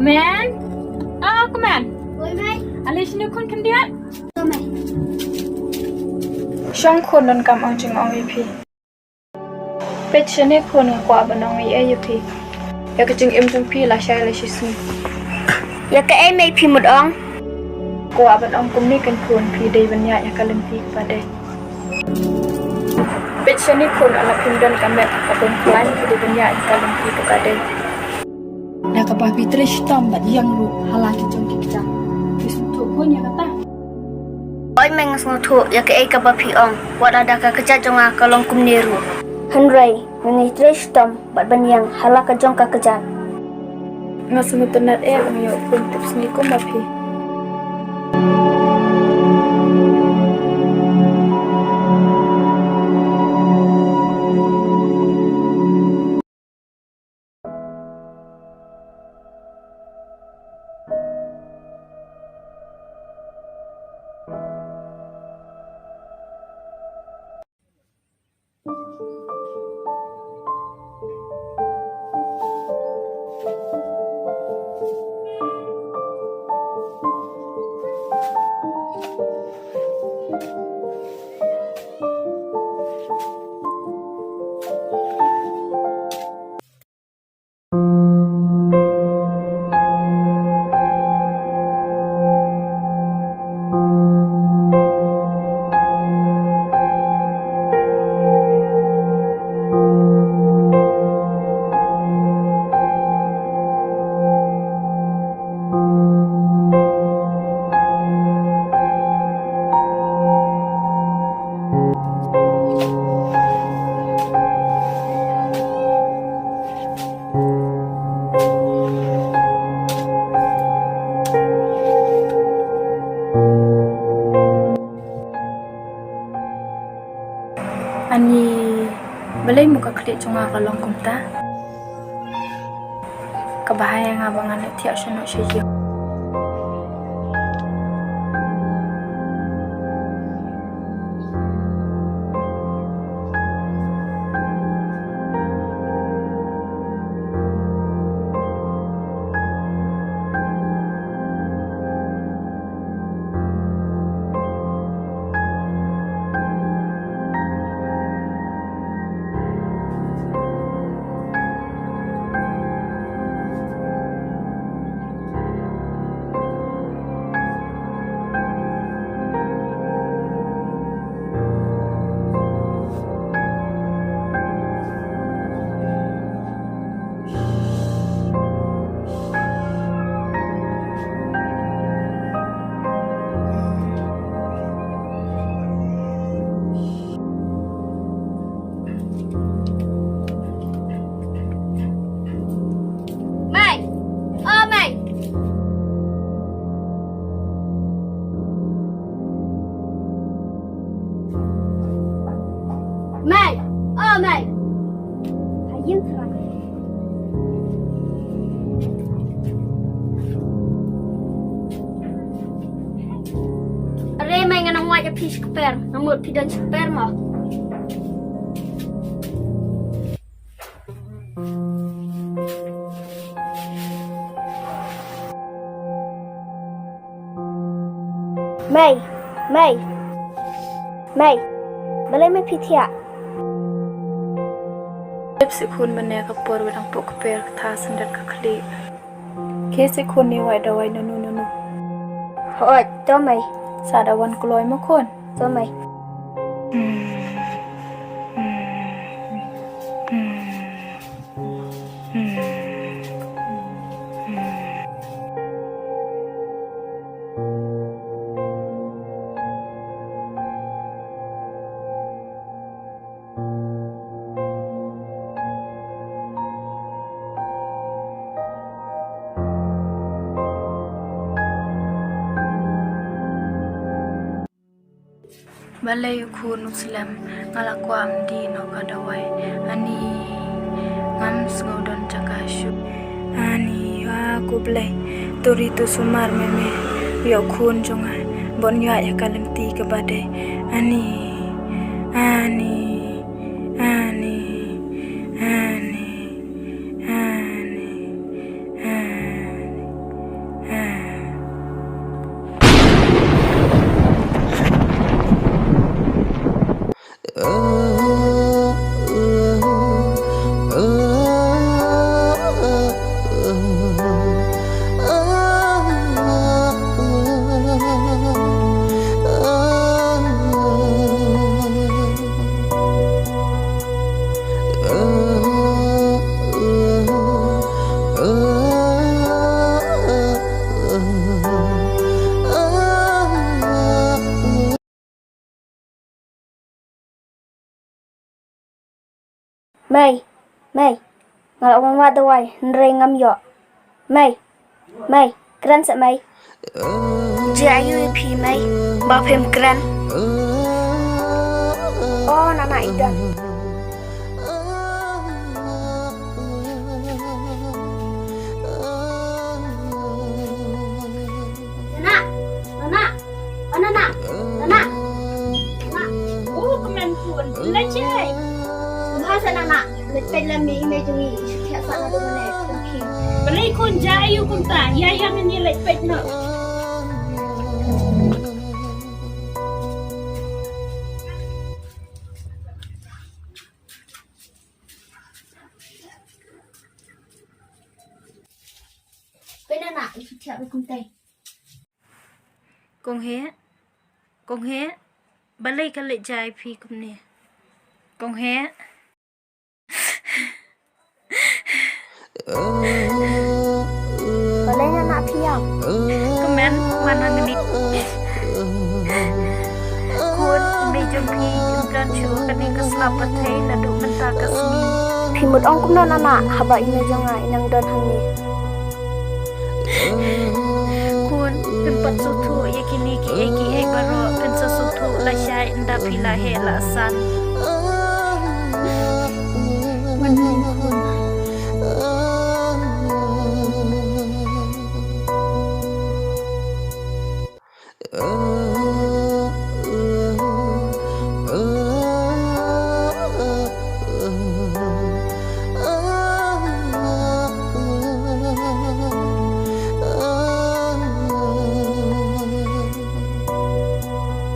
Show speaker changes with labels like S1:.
S1: Kemen? Kemen.
S2: Oi, mãe.
S1: Alis ni kun kendiat.
S2: Oi, mãe.
S1: ช่องคนโดนกำเอาจึงเอาอีพีเป็ดชนิดคนกว่าบันน้องอีพีอยากจึงจึงพี่ละใช้ละชิสนี
S2: Ya ke ai mai pi mud ong.
S1: กว่าบันองกุมนี่กันคนพี่ได้บรรยายกาลันตีกว่าได้เป็ดชนิดคนอะไรพิมพ์โดนกำแบบกับเป็นคล้ายพี่ได้บรรยายกาลันตีกว่าได้
S3: Nakabah Trish tambat yang ru halaki jong kikja. Isuntu punya kata.
S2: Oi, mãe ngas ngotu ya ke ai ka ba pi ong. Wada da ka keja jonga kalong kum neru. Henry, mani trish tam bat banyang halaka jong ka keja.
S1: Ngasung tunat ngayo pun tips ni ko mapi Ani balay muka klik cunga kalong kumta kabahaya nga bangan tiak syono syiyo
S2: Mãe. Oh, mãe. Mãe. Oh, mãe. Hayang serang. Are mãe nganang wa ja pis keper, namut pidan seper mah. Mày, mày, mày, bà lấy mấy phi thiạ.
S1: Lep si kun mane ka por wedang pok per tha sandat ka kli ke si kun ni wai dawai nanu
S2: Hỏi, cho mày,
S1: sadawan kloy mo kon
S2: cho mày.
S1: balay kun muslim ngalakwam di no kadawai ani ngams ngodon jakashu ani aku blay turi tu sumar meme yo kun jonga bon ya kalim ti ke badai ani ani ani ani ani ani
S2: Mày, mày, ngal ông ma dawai, nrei ngam yo. Mày, keren sa mày. Jayu pi mày, ba phem keren. Oh, nana idan. Nana. Oh, kemen pun. Leceh. Bahasa nana, leceh lami imejungi. Setiap sana tu mana? Okay.
S4: Balay kun jayu kun ta, yayang ni lek pet no.
S2: Nana, setiap tu kuntai.
S1: Con hé, balay ka lệ dài phi cùng nè. Con hé.
S2: Balay nana piang.
S1: Comment manang ni. Kun may jom phi imran chu kani kaslapat hay na do menta kasmi.
S2: Phimut ong kum nana haba imejonga inang don hangni.
S1: Kun pimpat sutu yakini ki egi baro pinsa sutu la syai nda pila he la san.